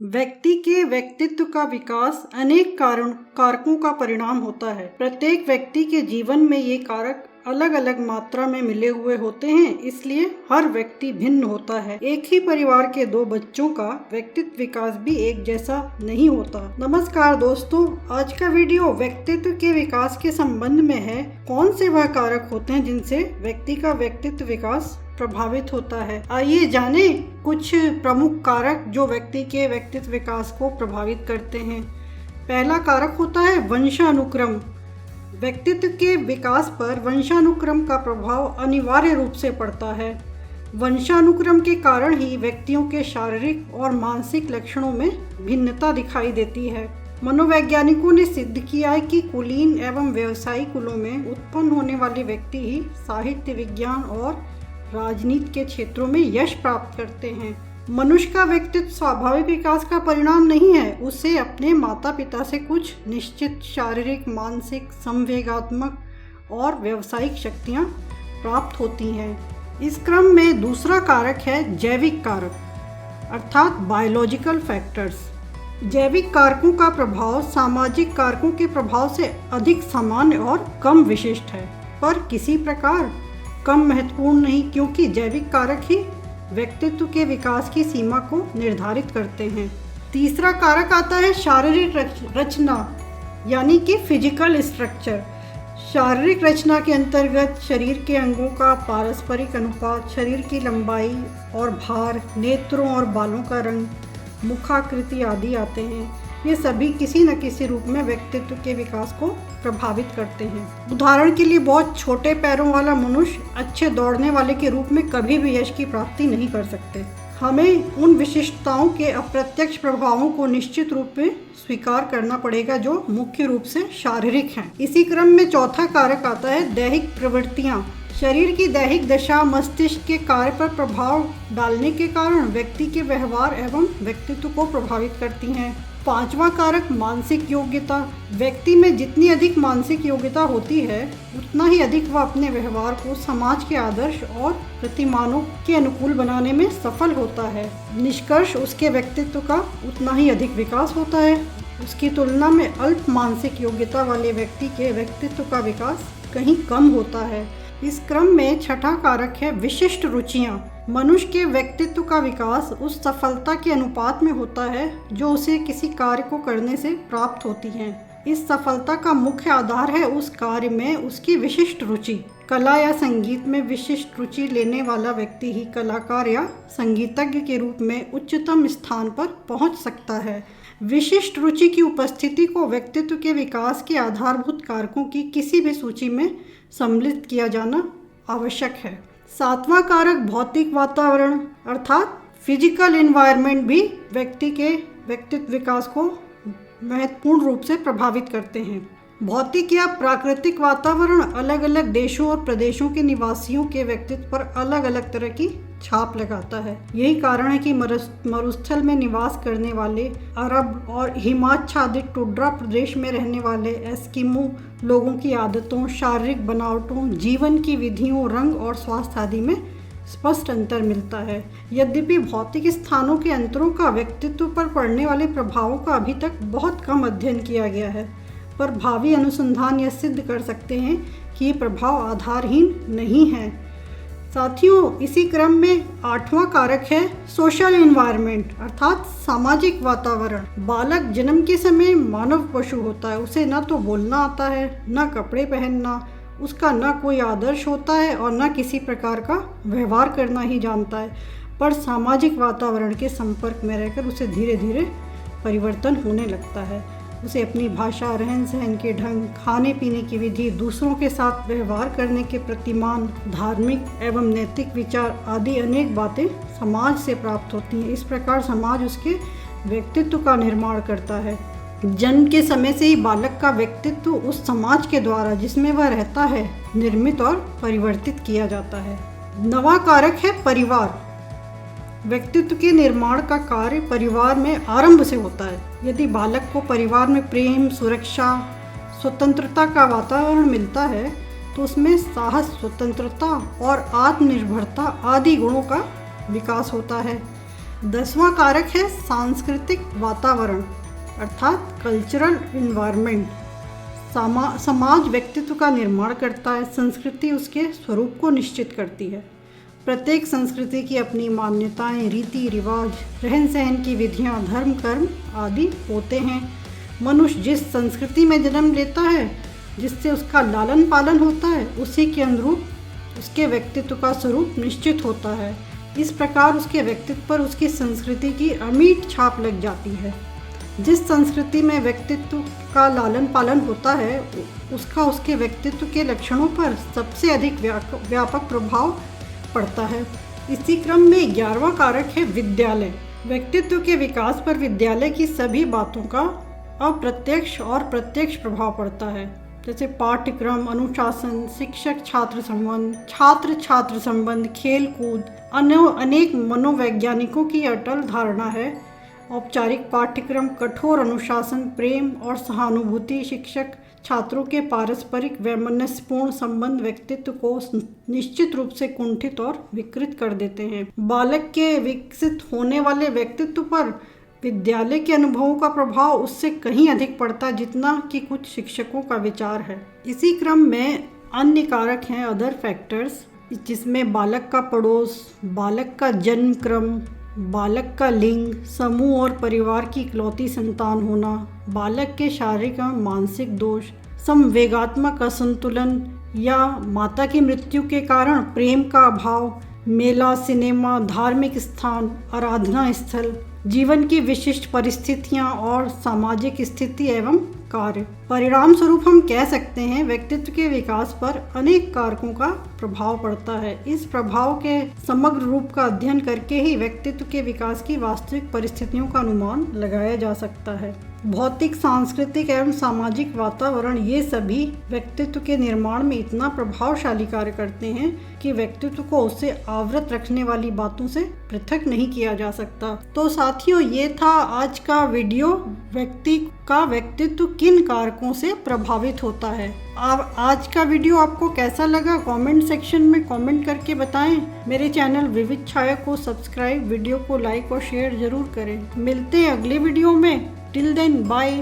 व्यक्ति के व्यक्तित्व का विकास अनेक कारकों का परिणाम होता है। प्रत्येक व्यक्ति के जीवन में ये कारक अलग अलग मात्रा में मिले हुए होते हैं, इसलिए हर व्यक्ति भिन्न होता है। एक ही परिवार के दो बच्चों का व्यक्तित्व विकास भी एक जैसा नहीं होता। नमस्कार दोस्तों, आज का वीडियो व्यक्तित्व के विकास के संबंध में है। कौन से वह कारक होते हैं जिनसे व्यक्ति का व्यक्तित्व विकास प्रभावित होता है। आइए जाने कुछ प्रमुख कारक जो व्यक्ति के व्यक्तित्व विकास को प्रभावित करते हैं। पहला कारक होता है वंशानुक्रम। व्यक्तित्व के विकास पर वंशानुक्रम का प्रभाव अनिवार्य रूप से पड़ता है। वंशानुक्रम के कारण ही व्यक्तियों के शारीरिक और मानसिक लक्षणों में भिन्नता दिखाई देती है। मनोवैज्ञानिकों ने सिद्ध किया है कि कुलीन एवं व्यवसायिक कुलों में उत्पन्न होने वाले व्यक्ति ही साहित्य, विज्ञान और राजनीति के क्षेत्रों में यश प्राप्त करते हैं। मनुष्य का व्यक्तित्व स्वाभाविक विकास का परिणाम नहीं है, उसे अपने माता पिता से कुछ निश्चित शारीरिक, मानसिक, संवेगात्मक और व्यावसायिक शक्तियाँ प्राप्त होती हैं। इस क्रम में दूसरा कारक है जैविक कारक अर्थात बायोलॉजिकल फैक्टर्स। जैविक कारकों का प्रभाव सामाजिक कारकों के प्रभाव से अधिक सामान्य और कम विशिष्ट है, पर किसी प्रकार कम महत्वपूर्ण नहीं, क्योंकि जैविक कारक ही व्यक्तित्व के विकास की सीमा को निर्धारित करते हैं। तीसरा कारक आता है शारीरिक रचना यानी कि फिजिकल स्ट्रक्चर। शारीरिक रचना के अंतर्गत शरीर के अंगों का पारस्परिक अनुपात, शरीर की लंबाई और भार, नेत्रों और बालों का रंग, मुखाकृति आदि आते हैं। ये सभी किसी न किसी रूप में व्यक्तित्व के विकास को प्रभावित करते हैं। उदाहरण के लिए बहुत छोटे पैरों वाला मनुष्य अच्छे दौड़ने वाले के रूप में कभी भी यश की प्राप्ति नहीं कर सकते। हमें उन विशिष्टताओं के अप्रत्यक्ष प्रभावों को निश्चित रूप में स्वीकार करना पड़ेगा जो मुख्य रूप से शारीरिक हैं। इसी क्रम में चौथा कारक आता है दैहिक प्रवृत्तियाँ। शरीर की दैहिक दशा मस्तिष्क के कार्य पर प्रभाव डालने के कारण व्यक्ति के व्यवहार एवं व्यक्तित्व को प्रभावित करती हैं। पांचवा कारक मानसिक योग्यता। व्यक्ति में जितनी अधिक मानसिक योग्यता होती है, उतना ही अधिक वह अपने व्यवहार को समाज के आदर्श और प्रतिमानों के अनुकूल बनाने में सफल होता है। निष्कर्ष, उसके व्यक्तित्व का उतना ही अधिक विकास होता है। उसकी तुलना में अल्प मानसिक योग्यता वाले व्यक्ति के व्यक्तित्व का विकास कहीं कम होता है। इस क्रम में छठा कारक है विशिष्ट रुचियाँ। मनुष्य के व्यक्तित्व का विकास उस सफलता के अनुपात में होता है जो उसे किसी कार्य को करने से प्राप्त होती है। इस सफलता का मुख्य आधार है उस कार्य में उसकी विशिष्ट रुचि। कला या संगीत में विशिष्ट रुचि लेने वाला व्यक्ति ही कलाकार या संगीतज्ञ के रूप में उच्चतम स्थान पर पहुंच सकता है। विशिष्ट रुचि की उपस्थिति को व्यक्तित्व के विकास के आधारभूत कारकों की किसी भी सूची में सम्मिलित किया जाना आवश्यक है। सातवां कारक भौतिक वातावरण अर्थात फिजिकल एनवायरनमेंट भी व्यक्ति के व्यक्तित्व विकास को महत्वपूर्ण रूप से प्रभावित करते हैं। भौतिक या प्राकृतिक वातावरण अलग अलग देशों और प्रदेशों के निवासियों के व्यक्तित्व पर अलग अलग तरह की छाप लगाता है। यही कारण है कि मरुस्थल में निवास करने वाले अरब और हिमाच्छादित टुंड्रा प्रदेश में रहने वाले एस्किमो लोगों की आदतों, शारीरिक बनावटों, जीवन की विधियों, रंग और स्वास्थ्य आदि में स्पष्ट अंतर मिलता है। यद्यपि भौतिक स्थानों के अंतरों का व्यक्तित्व पर पड़ने वाले प्रभावों का अभी तक बहुत कम अध्ययन किया गया है, पर भावी अनुसंधान यह सिद्ध कर सकते हैं कि ये प्रभाव आधारहीन नहीं है। साथियों, इसी क्रम में आठवां कारक है सोशल एनवायरनमेंट अर्थात सामाजिक वातावरण। बालक जन्म के समय मानव पशु होता है। उसे न तो बोलना आता है, न कपड़े पहनना, उसका न कोई आदर्श होता है और न किसी प्रकार का व्यवहार करना ही जानता है, पर सामाजिक वातावरण के संपर्क में रहकर उसे धीरे धीरे परिवर्तन होने लगता है। उसे अपनी भाषा, रहन सहन के ढंग, खाने पीने की विधि, दूसरों के साथ व्यवहार करने के प्रतिमान, धार्मिक एवं नैतिक विचार आदि अनेक बातें समाज से प्राप्त होती हैं। इस प्रकार समाज उसके व्यक्तित्व का निर्माण करता है। जन्म के समय से ही बालक का व्यक्तित्व उस समाज के द्वारा जिसमें वह रहता है निर्मित और परिवर्तित किया जाता है। नवा कारक है परिवार। व्यक्तित्व के निर्माण का कार्य परिवार में आरंभ से होता है। यदि बालक को परिवार में प्रेम, सुरक्षा, स्वतंत्रता का वातावरण मिलता है तो उसमें साहस, स्वतंत्रता और आत्मनिर्भरता आदि गुणों का विकास होता है। 10वां कारक है सांस्कृतिक वातावरण अर्थात कल्चरल इन्वायरमेंट। समाज व्यक्तित्व का निर्माण करता है, संस्कृति उसके स्वरूप को निश्चित करती है। प्रत्येक संस्कृति की अपनी मान्यताएं, रीति रिवाज, रहन सहन की विधियां, धर्म, कर्म आदि होते हैं। मनुष्य जिस संस्कृति में जन्म लेता है, जिससे उसका लालन पालन होता है, उसी के अनुरूप उसके व्यक्तित्व का स्वरूप निश्चित होता है। इस प्रकार उसके व्यक्तित्व पर उसकी संस्कृति की अमिट छाप लग जाती है। जिस संस्कृति में व्यक्तित्व का लालन पालन होता है, उसका उसके व्यक्तित्व के लक्षणों पर सबसे अधिक व्यापक प्रभाव पड़ता है। इसी क्रम में 11वां कारक है विद्यालय। व्यक्तित्व के विकास पर विद्यालय की सभी बातों का अप्रत्यक्ष और प्रत्यक्ष प्रभाव पड़ता है, जैसे पाठ्यक्रम, अनुशासन, शिक्षक छात्र संबंध, छात्र छात्र संबंध, खेल कूद। अनेक मनोवैज्ञानिकों की अटल धारणा है औपचारिक पाठ्यक्रम, कठोर अनुशासन, प्रेम और सहानुभूति, शिक्षक छात्रों के पारस्परिक वैमनस्यपूर्ण संबंध व्यक्तित्व को निश्चित रूप से कुंठित और विकृत कर देते हैं। बालक के विकसित होने वाले व्यक्तित्व पर विद्यालय के अनुभवों का प्रभाव उससे कहीं अधिक पड़ता है जितना कि कुछ शिक्षकों का विचार है। इसी क्रम में अन्य कारक हैं अदर फैक्टर्स, जिसमें बालक का पड़ोस, बालक का जन्म क्रम, बालक का लिंग, समूह और परिवार की इकलौती संतान होना, बालक के शारीरिक और मानसिक दोष, संवेगात्मक असंतुलन या माता की मृत्यु के कारण प्रेम का अभाव, मेला, सिनेमा, धार्मिक स्थान, आराधना स्थल, जीवन की विशिष्ट परिस्थितियां और सामाजिक स्थिति एवं कार्य। परिणाम स्वरूप हम कह सकते हैं व्यक्तित्व के विकास पर अनेक कारकों का प्रभाव पड़ता है। इस प्रभाव के समग्र रूप का अध्ययन करके ही व्यक्तित्व के विकास की वास्तविक परिस्थितियों का अनुमान लगाया जा सकता है। भौतिक, सांस्कृतिक एवं सामाजिक वातावरण ये सभी व्यक्तित्व के निर्माण में इतना प्रभावशाली कार्य करते हैं कि व्यक्तित्व को उससे आवृत रखने वाली बातों से पृथक नहीं किया जा सकता। तो साथियों, ये था आज का वीडियो, व्यक्ति का व्यक्तित्व किन कारकों से प्रभावित होता है। अब आज का वीडियो आपको कैसा लगा कमेंट सेक्शन में कमेंट करके बताएं। मेरे चैनल विविध छाया को सब्सक्राइब, वीडियो को लाइक और शेयर जरूर करें। मिलते हैं अगले वीडियो में। Till then bye.